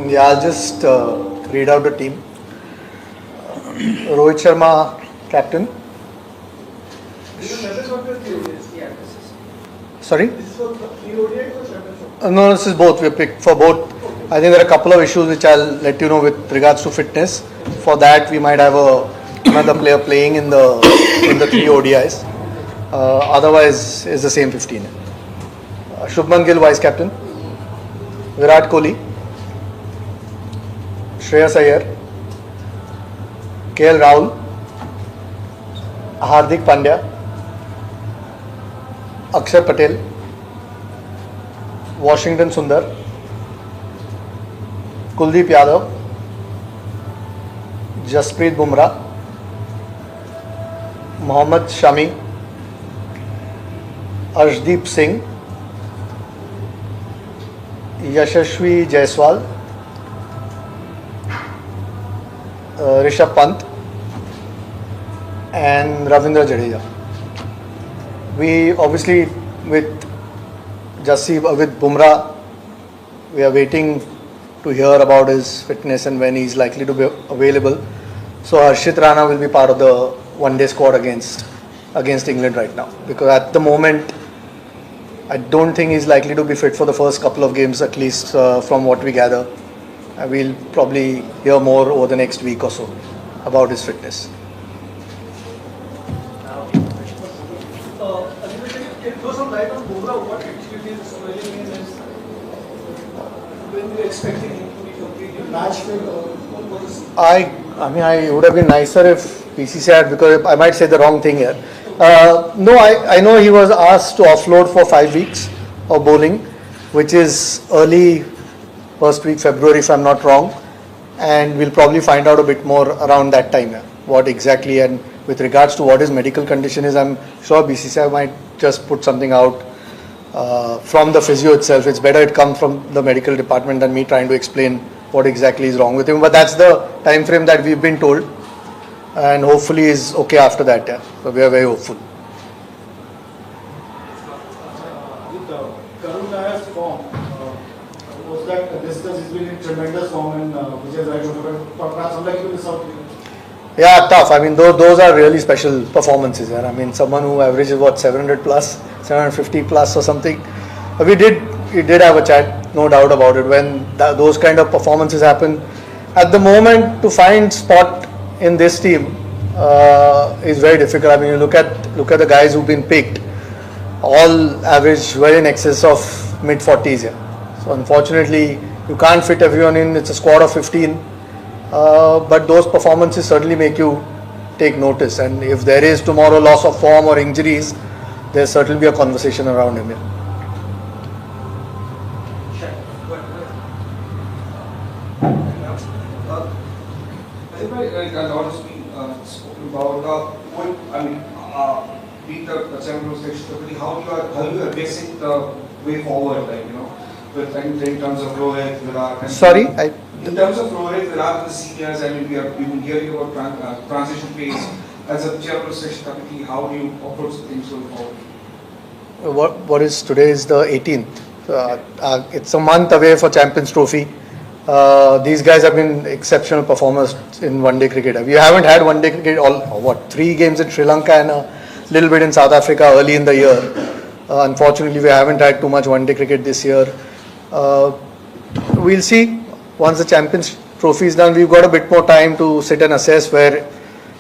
Yeah, I'll just read out the team. Rohit Sharma, captain. Sorry? No, this is both. We picked for both. I think there are a couple of issues which I'll let you know with regards to fitness. For that, we might have another player playing in the three ODIs. Otherwise, it's the same 15. Shubman Gill, vice captain. Virat Kohli, Shreyas Iyer, KL Rahul, Hardik Pandya, Akshar Patel, Washington Sundar, Kuldeep Yadav, Jasprit Bumrah, Mohammad Shami, Arshdeep Singh, Yashashvi Jaiswal, Rishabh Pant, and Ravindra Jadeja. We obviously with Bumrah, we are waiting to hear about his fitness and when he's likely to be available. So Harshit Rana will be part of the one-day squad against England right now, because at the moment I don't think he's likely to be fit for the first couple of games, at least from what we gather. We'll probably hear more over the next week or so about his fitness. Can you throw some light on Bumrah? What actually is really means is when you're expecting him to be completely match fit, or what is? I mean, I would have been nicer if PCC had, because I might say the wrong thing here. No, I know he was asked to offload for 5 weeks of bowling, which is early first week February if I'm not wrong, and we'll probably find out a bit more around that time, what exactly, and with regards to what his medical condition is, I'm sure BCCI might just put something out from the physio itself. It's better it comes from the medical department than me trying to explain what exactly is wrong with him, but that's the time frame that we've been told, and hopefully is okay after that. So we are very hopeful. With Karun Nayar's form, was that discussed? He's been in tremendous form, and which is right over, but perhaps unlikely to miss out. Yeah, tough. I mean, those are really special performances. I mean, someone who averages 700 plus, 750 plus or something. We did have a chat, no doubt about it. When those kind of performances happen, at the moment to find spot in this team is very difficult. I mean, you look at the guys who've been picked, all average well in excess of mid 40s. Yeah. So unfortunately, you can't fit everyone in. It's a squad of 15. But those performances certainly make you take notice, and if there is tomorrow loss of form or injuries, there's certainly be a conversation around him. Yeah. A lot has been spoken about. Being the Champions League, how you are basing the way forward, in terms of Rohit, Virat. Sorry, in terms of Rohit, Virat, the seniors, I mean, we've been hearing about transition phase. As a chairperson committee, how do you approach things going forward? What is today is the 18th. It's a month away for Champions Trophy. These guys have been exceptional performers in one-day cricket. We haven't had one-day cricket 3 games in Sri Lanka and a little bit in South Africa early in the year. Unfortunately, we haven't had too much one-day cricket this year. We'll see. Once the Champions Trophy is done, we've got a bit more time to sit and assess where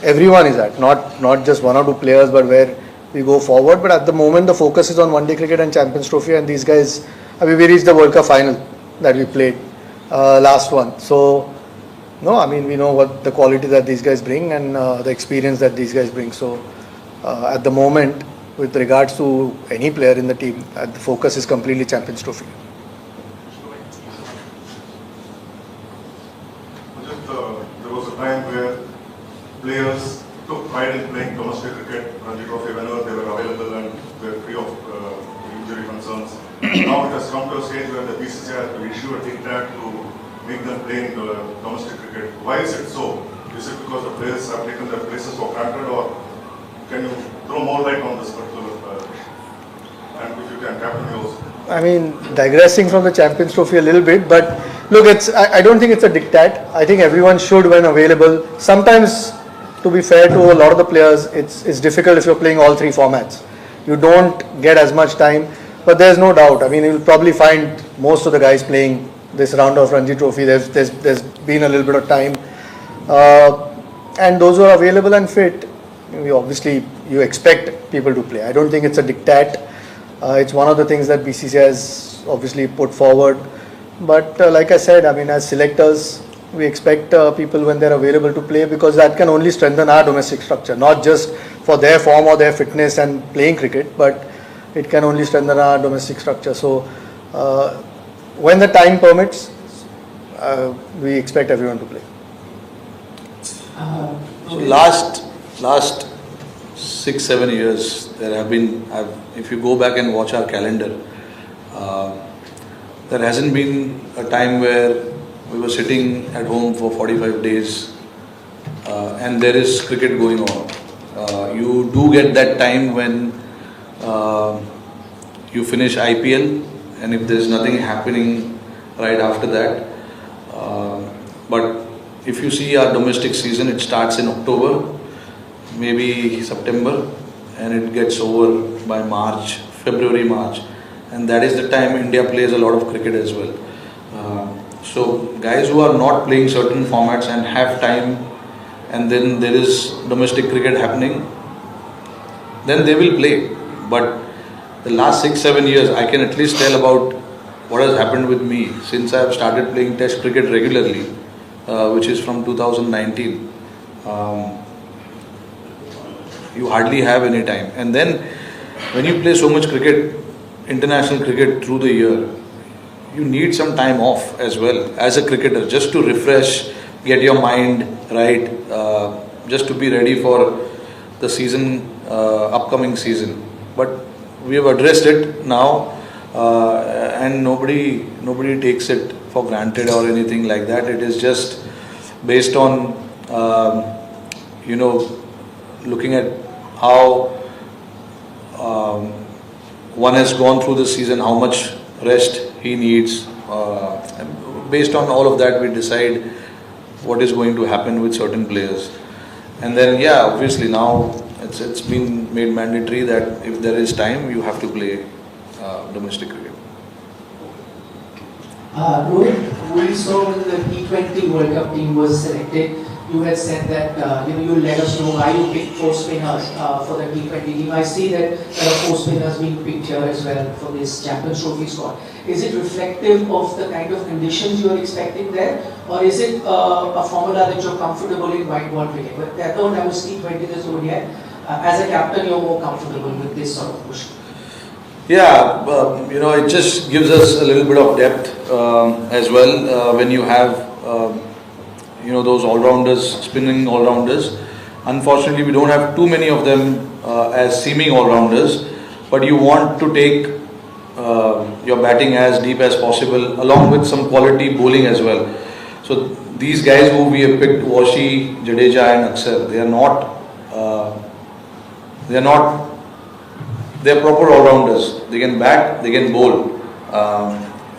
everyone is at. Not just 1 or 2 players, but where we go forward. But at the moment, the focus is on one-day cricket and Champions Trophy. And these guys, we reached the World Cup final that we played last one. So, no, I mean, we know what the quality that these guys bring and the experience that these guys bring. So, at the moment, with regards to any player in the team, the focus is completely Champions Trophy. There was a time where players took pride in playing domestic cricket, Ranji Trophy, whenever they were available and were free of injury concerns. Now it has come to a stage where the BCCI has to issue a diktat to make them play in domestic cricket. Why is it so? Is it because the players have taken their places for granted, or can you throw more light on this particular issue? And if you can, Captain, also. I mean, digressing from the Champions Trophy a little bit, but Look, I don't think it's a diktat. I think everyone should when available. Sometimes, to be fair to a lot of the players, it's difficult if you're playing all three formats. You don't get as much time, but there's no doubt. I mean, you'll probably find most of the guys playing this round of Ranji Trophy. There's been a little bit of time, and those who are available and fit, you expect people to play. I don't think it's a diktat. It's one of the things that BCCI has obviously put forward. But like I said, I mean, as selectors, we expect people when they're available to play, because that can only strengthen our domestic structure, not just for their form or their fitness and playing cricket, but it can only strengthen our domestic structure. So when the time permits, we expect everyone to play. So last 6-7 years, there have been, if you go back and watch our calendar, there hasn't been a time where we were sitting at home for 45 days and there is cricket going on. You do get that time when you finish IPL, and if there is nothing happening right after that. But if you see our domestic season, it starts in October, maybe September, and it gets over by March, February, March. And that is the time India plays a lot of cricket as well. So guys who are not playing certain formats and have time, and then there is domestic cricket happening, then they will play. But the last 6-7 years, I can at least tell about what has happened with me since I have started playing Test cricket regularly, which is from 2019. You hardly have any time. And then when you play so much cricket, international cricket through the year, you need some time off as well as a cricketer, just to refresh, get your mind right, just to be ready for the season, upcoming season. But we have addressed it now, and nobody takes it for granted or anything like that. It is just based on looking at how one has gone through the season, how much rest he needs. And based on all of that, we decide what is going to happen with certain players. And then, yeah, obviously now it's been made mandatory that if there is time, you have to play domestic cricket. Rohit, we saw when the T20 World Cup team was selected, you had said that you'll let us know why you picked 4 spinners for the T20 team. I see that there are 4 spinners being picked here as well for this Champions Trophy squad. Is it reflective of the kind of conditions you are expecting there, or is it a formula that you're comfortable in white ball cricket? But I thought I was T20 this ODI. As a captain, you're more comfortable with this sort of push. Yeah, it just gives us a little bit of depth as well when you have those all-rounders, spinning all-rounders. Unfortunately, we don't have too many of them as seeming all-rounders, but you want to take your batting as deep as possible, along with some quality bowling as well. So these guys who we have picked, Washi, Jadeja and Aksar, they're proper all-rounders. They can bat, they can bowl,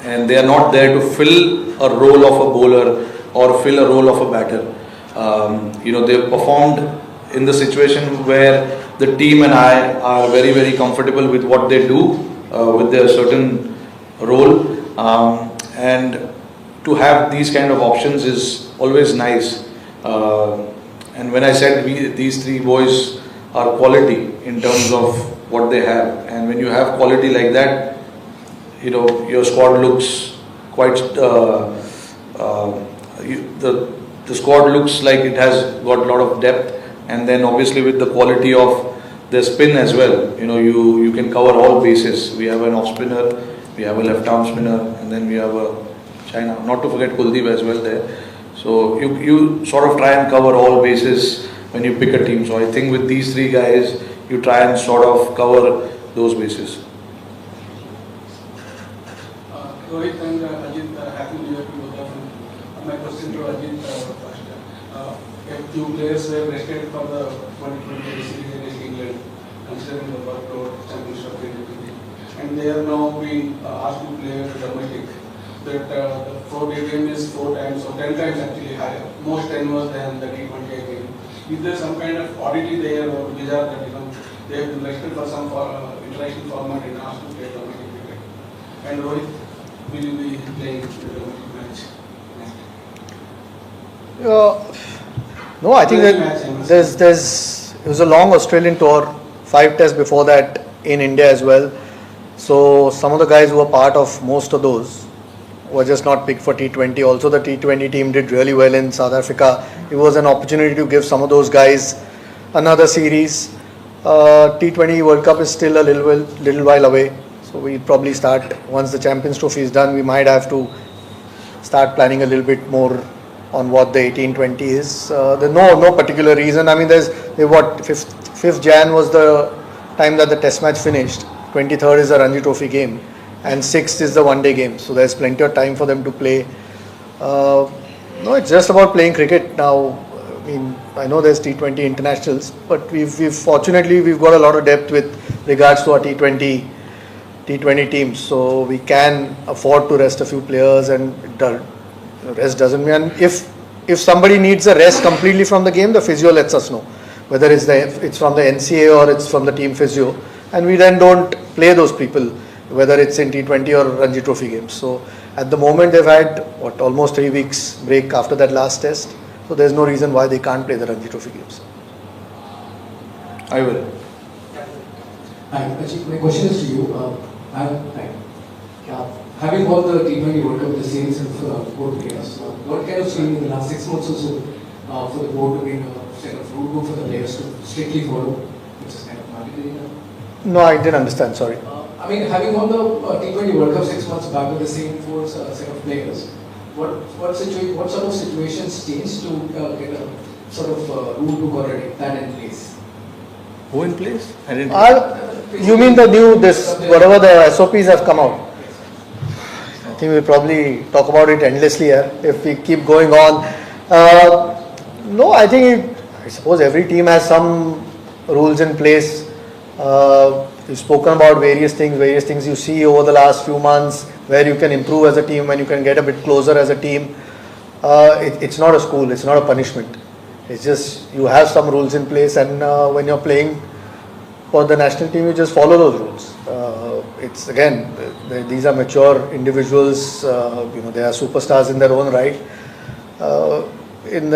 and they are not there to fill a role of a bowler or fill a role of a batter. They've performed in the situation where the team and I are very, very comfortable with what they do, with their certain role, and to have these kind of options is always nice. And when I said these 3 boys are quality in terms of what they have, and when you have quality like that, your squad looks quite the squad looks like it has got a lot of depth. And then obviously with the quality of the spin as well, you can cover all bases. We have an off spinner, we have a left arm spinner, and then we have a China, not to forget Kuldeep as well there. So you sort of try and cover all bases when you pick a team. So I think with these 3 guys, you try and sort of cover those bases. Rohit and Ajit, happy New Year to both of you. My question to Ajit first. A few players were rested for the 2020 series against England, considering the workload, championship, and they are now being asked to play domestic. That the 4 day game is 4 times or 10 times actually higher. Most tenures than the T20 game. Is there some kind of oddity there or bizarre that they have been restricted for some international format and asked to play domestic cricket? And Rohit, will you be playing the domestic match? No, I think that it was a long Australian tour, 5 tests before that in India as well. So some of the guys who were part of most of those were just not picked for T20. Also the T20 team did really well in South Africa. It was an opportunity to give some of those guys another series. T20 World Cup is still a little while away. So we'll probably start, once the Champions Trophy is done, we might have to start planning a little bit more on what the 18-20 is. There's no particular reason. I mean, 5th Jan was the time that the test match finished. 23rd is the Ranji Trophy game. And 6th is the one-day game. So there's plenty of time for them to play. No, it's just about playing cricket now. I mean, I know there's T20 internationals, but fortunately we've got a lot of depth with regards to our T20 teams. So we can afford to rest a few players, and rest doesn't mean, if somebody needs a rest completely from the game, the physio lets us know whether it's from the NCA or it's from the team physio, and we then don't play those people, whether it's in T20 or Ranji Trophy games. So at the moment they've had almost 3 weeks break after that last test, so there's no reason why they can't play the Ranji Trophy games. I will. Hi, Ajit, my question is to you. Having won the T20 World Cup, the series of board players, what kind of training in the last 6 months or so for the board to be a set of rule book for the players to strictly follow, which is kind of arbitrary? No, I didn't understand, sorry. I mean, having won the T20 World Cup 6 months back with the same 4 set of players, what sort of situations changed to get a sort of rule book already that in place? Who in place? I didn't. You mean the new, whatever the SOPs have come out? I think we'll probably talk about it endlessly here if we keep going on. No, I suppose every team has some rules in place. We've spoken about various things you see over the last few months where you can improve as a team, when you can get a bit closer as a team. It's not a school, it's not a punishment. It's just you have some rules in place, and when you're playing for the national team, you just follow those rules. It's again, these are mature individuals. They are superstars in their own right in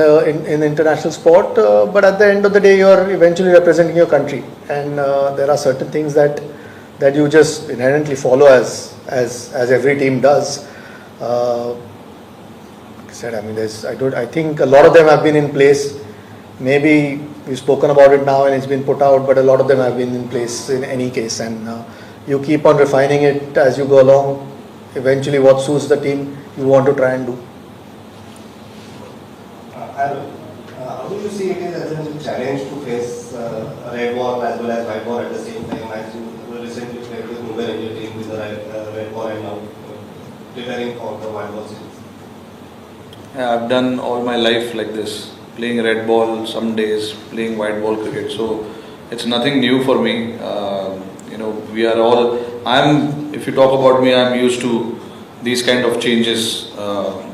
international sport. But at the end of the day, you're eventually representing your country, and there are certain things that you just inherently follow as every team does. I think a lot of them have been in place. Maybe we've spoken about it now and it's been put out, but a lot of them have been in place in any case, and you keep on refining it as you go along. Eventually what suits the team you want to try and do. How do you see it as a challenge to face a red ball as well as white ball at the same time, as you recently played with Mumbai Indian team with the red ball and now preparing for the white ball series? Yeah, I've done all my life like this, playing red ball some days, playing white ball cricket. So it's nothing new for me. We are all. If you talk about me, I'm used to these kind of changes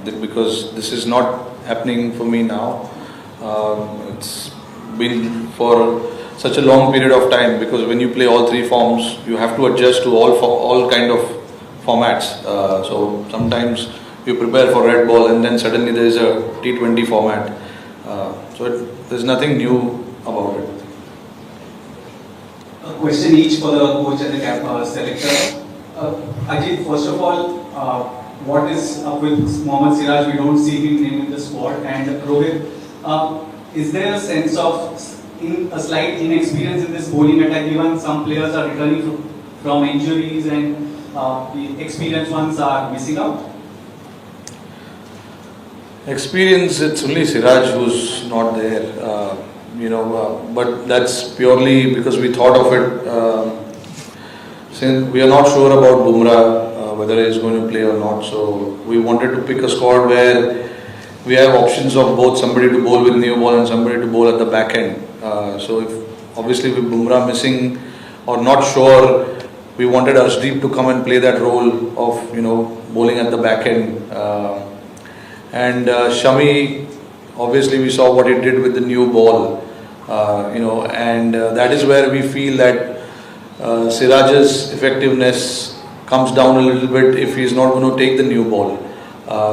because this is not happening for me now. It's been for such a long period of time, because when you play all 3 forms, you have to adjust to all kind of formats. So sometimes you prepare for red ball and then suddenly there is a T20 format. There's nothing new about it. A question each for the coach and the selector. Ajit, first of all, what is up with Mohammad Siraj? We don't see him named in the squad. And Rohit, is there a sense of a slight inexperience in this bowling attack, given some players are returning from injuries and the experienced ones are missing out? Experience, it's only Siraj who's not there, but that's purely because we thought of it. Since we are not sure about Bumrah, whether he's going to play or not, so we wanted to pick a squad where we have options of both somebody to bowl with new ball and somebody to bowl at the back end. So if obviously with Bumrah missing or not sure, we wanted Arshdeep to come and play that role of bowling at the back end. And Shami, obviously we saw what he did with the new ball, and that is where we feel that Siraj's effectiveness comes down a little bit if he is not going to take the new ball.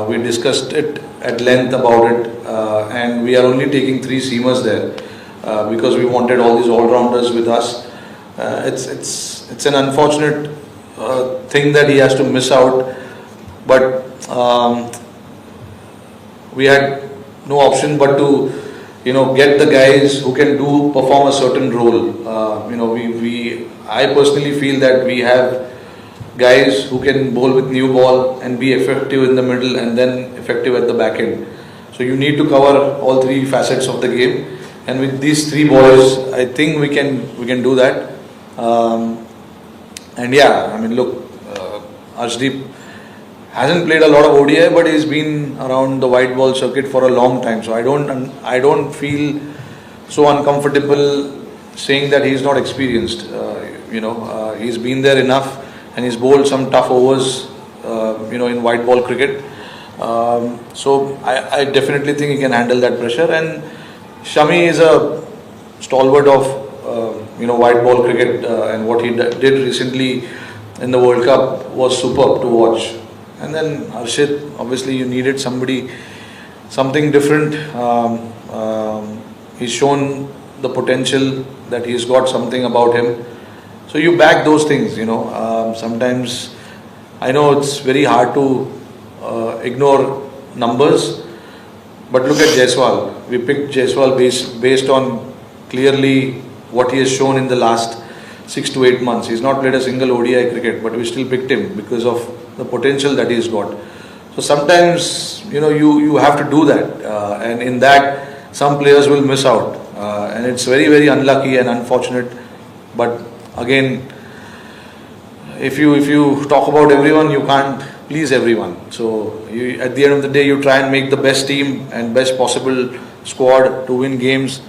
We discussed it at length about it, and we are only taking 3 seamers there because we wanted all these all-rounders with us. It's an unfortunate thing that he has to miss out, but we had no option but to get the guys who can perform a certain role. I personally feel that we have guys who can bowl with new ball and be effective in the middle and then effective at the back end. So you need to cover all 3 facets of the game, and with these 3 boys I think we can do that. And yeah, I mean, look, Arshdeep hasn't played a lot of ODI, but he's been around the white ball circuit for a long time. So I don't feel so uncomfortable saying that he's not experienced. He's been there enough, and he's bowled some tough overs, in white ball cricket. So I definitely think he can handle that pressure. And Shami is a stalwart of white ball cricket, and what he did recently in the World Cup was superb to watch. And then Harshit, obviously you needed something different. He's shown the potential that he's got something about him. So you back those things, sometimes I know it's very hard to ignore numbers, but look at Jaiswal. We picked Jaiswal based on clearly what he has shown in the last 6 to 8 months. He's not played a single ODI cricket, but we still picked him because of the potential that he's got. So sometimes you have to do that, and in that some players will miss out, and it's very, very unlucky and unfortunate. But again, if you talk about everyone, you can't please everyone. So at the end of the day, you try and make the best team and best possible squad to win games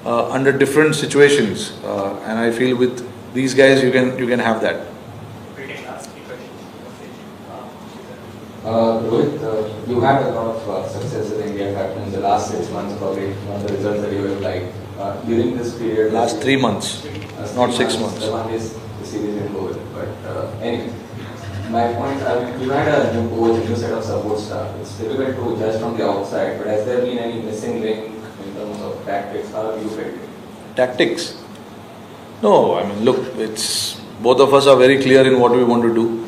under different situations, and I feel with these guys you can have that. Rohit, you had a lot of success in India captain in the last 6 months, probably one of the results that you have liked. During this period, last 3 months, not 6 months. The one is the series in goal. But anyway, my point, you had a new coach, a new set of support staff. It's difficult to judge from the outside, but has there been any missing link in terms of tactics? How have you felt it? Tactics? No, I mean, look, it's both of us are very clear in what we want to do.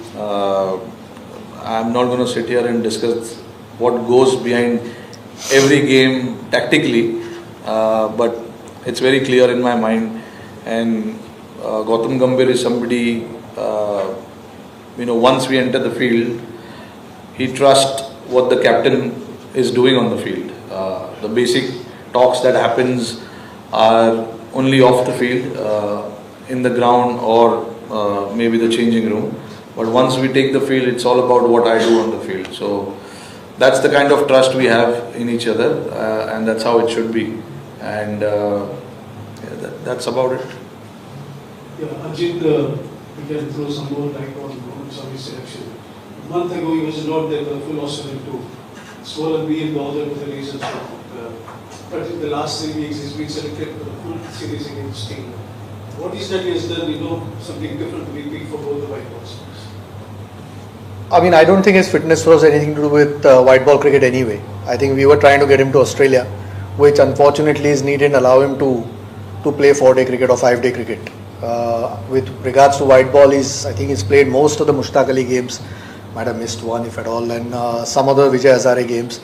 I'm not going to sit here and discuss what goes behind every game tactically, but it's very clear in my mind. And Gautam Gambhir is somebody, once we enter the field, he trusts what the captain is doing on the field. The basic talks that happens are only off the field, in the ground or maybe the changing room. But once we take the field, it's all about what I do on the field. So that's the kind of trust we have in each other, and that's how it should be. And that's about it. Yeah, Ajit, we can throw some more light on Swami's selection. A month ago, he was not there for the full Australian tour. Score and be in bother with the reasons for but in the last 3 weeks, he's been selected for the full series against England. What is that he has done, something different to be picked for both the white balls? I mean, I don't think his fitness was anything to do with white ball cricket anyway. I think we were trying to get him to Australia, which unfortunately is needed and allow him to play 4-day cricket or 5-day cricket. With regards to white ball, I think he's played most of the Mushtaq Ali games, might have missed one if at all, and some other Vijay Hazare games.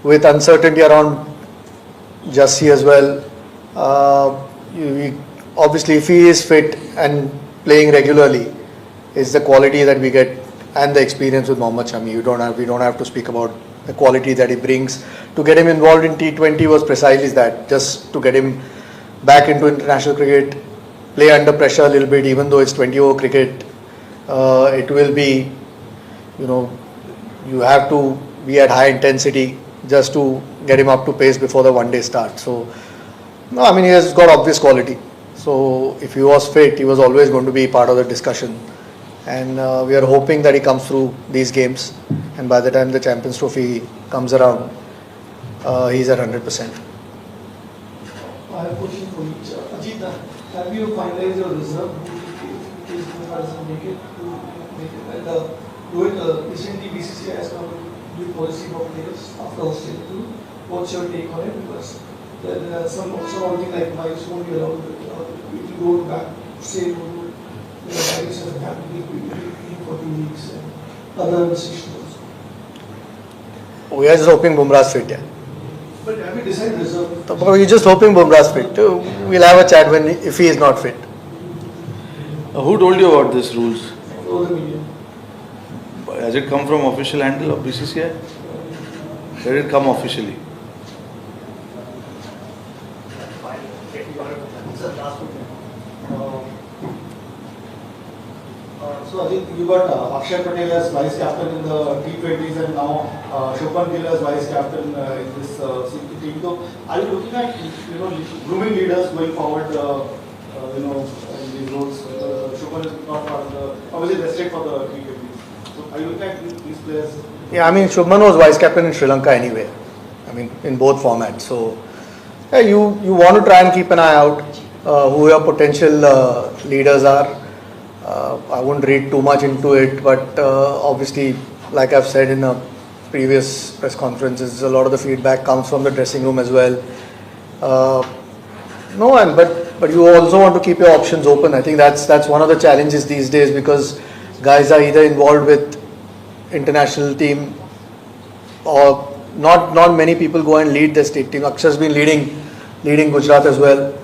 With uncertainty around Jassi as well, obviously if he is fit and playing regularly, is the quality that we get and the experience with Mohammad Shami. We don't have to speak about the quality that he brings. To get him involved in T20 was precisely that, just to get him back into international cricket, play under pressure a little bit, even though it's 20-over cricket. It will be, you have to be at high intensity just to get him up to pace before the one-day start. So, no, I mean, he has got obvious quality. So, if he was fit, he was always going to be part of the discussion. and we are hoping that he comes through these games, and by the time the Champions Trophy comes around, he's at 100%. I have a question for you. Ajit, have you finalized your reserve in case Pura doesn't make it? And Rohit, recently BCCI has come with new policy for players after Australia too. What's your take on it? Because there are some things like wives won't be allowed if you go back, say, the wives have a family for 2 weeks and other restrictions. We are just hoping Bumrah's fit, yeah. But have you decided reserve? We're just hoping Bumrah's fit. We'll have a chat if he is not fit. Who told you about these rules? Over the media. Has it come from official handle of BCCI? Where did it come officially? So Ajit, you got Akshay Patel as vice captain in the T20s and now Shubman Gill as vice captain in this team. So are you looking at grooming leaders going forward? In these roles. Shubman is not part of the obviously restricted for the T20s. So are you looking at these players? Yeah, I mean Shubman was vice captain in Sri Lanka anyway. I mean in both formats. So yeah, you want to try and keep an eye out who your potential leaders are. I won't read too much into it, but obviously, like I've said in a previous press conferences, a lot of the feedback comes from the dressing room as well. But you also want to keep your options open. I think that's one of the challenges these days because guys are either involved with international team or not many people go and lead the state team. Akshar's been leading Gujarat as well.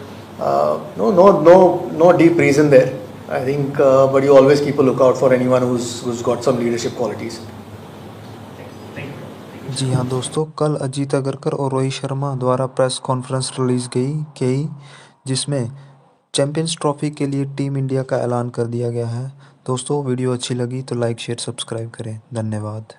No deep reason there. I think, but you always keep a lookout for anyone who's got some leadership qualities. जी हाँ दोस्तों, कल अजीत अगरकर और रोहित शर्मा द्वारा press conference release गई जिसमें champions trophy के लिए team India का ऐलान कर दिया गया है। दोस्तों वीडियो अच्छी लगी तो लाइक शेयर सब्सक्राइब करें। धन्यवाद।